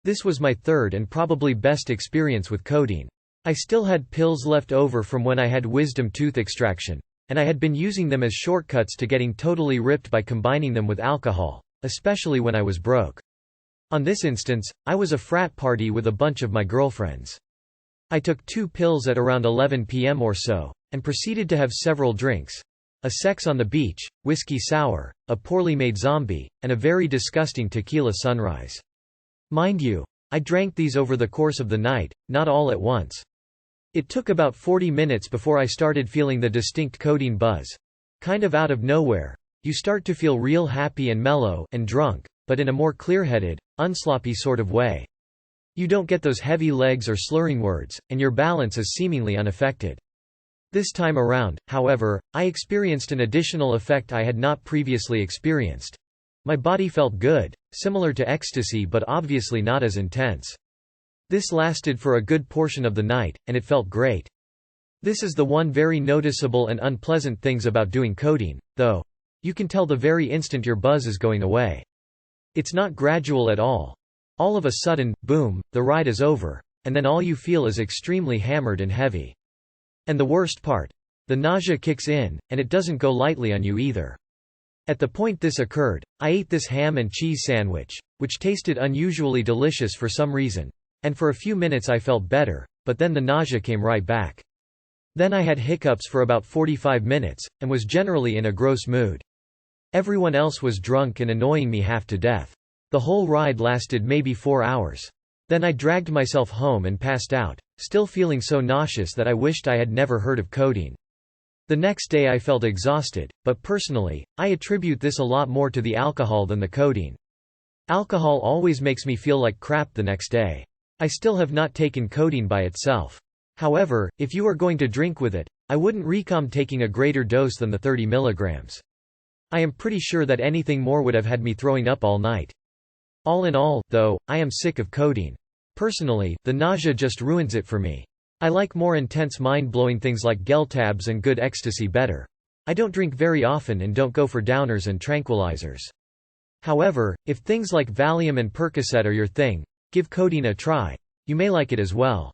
This was my third and probably best experience with codeine. I still had pills left over from when I had wisdom tooth extraction, and I had been using them as shortcuts to getting totally ripped by combining them with alcohol, especially when I was broke. On this instance, I was a frat party with a bunch of my girlfriends. I took 2 pills at around 11 p.m. or so, and proceeded to have several drinks. A sex on the beach, whiskey sour, a poorly made zombie, and a very disgusting tequila sunrise. Mind you, I drank these over the course of the night, not all at once. It took about 40 minutes before I started feeling the distinct codeine buzz. Kind of out of nowhere, you start to feel real happy and mellow and drunk, but in a more clear-headed, unsloppy sort of way. You don't get those heavy legs or slurring words, and your balance is seemingly unaffected. This time around, however, I experienced an additional effect I had not previously experienced. My body felt good, similar to ecstasy but obviously not as intense. This lasted for a good portion of the night, and it felt great. This is the one very noticeable and unpleasant things about doing codeine, though. You can tell the very instant your buzz is going away. It's not gradual at all. All of a sudden, boom, the ride is over, and then all you feel is extremely hammered and heavy. And the worst part? The nausea kicks in, and it doesn't go lightly on you either. At the point this occurred, I ate this ham and cheese sandwich, which tasted unusually delicious for some reason, and for a few minutes I felt better, but then the nausea came right back. Then I had hiccups for about 45 minutes, and was generally in a gross mood. Everyone else was drunk and annoying me half to death. The whole ride lasted maybe 4 hours. Then I dragged myself home and passed out, still feeling so nauseous that I wished I had never heard of codeine. The next day I felt exhausted, but personally, I attribute this a lot more to the alcohol than the codeine. Alcohol always makes me feel like crap the next day. I still have not taken codeine by itself. However, if you are going to drink with it, I wouldn't recommend taking a greater dose than the 30 milligrams. I am pretty sure that anything more would have had me throwing up all night. All in all, though, I am sick of codeine. Personally, the nausea just ruins it for me. I like more intense mind-blowing things like geltabs and good ecstasy better. I don't drink very often and don't go for downers and tranquilizers. However, if things like Valium and Percocet are your thing, give codeine a try. You may like it as well.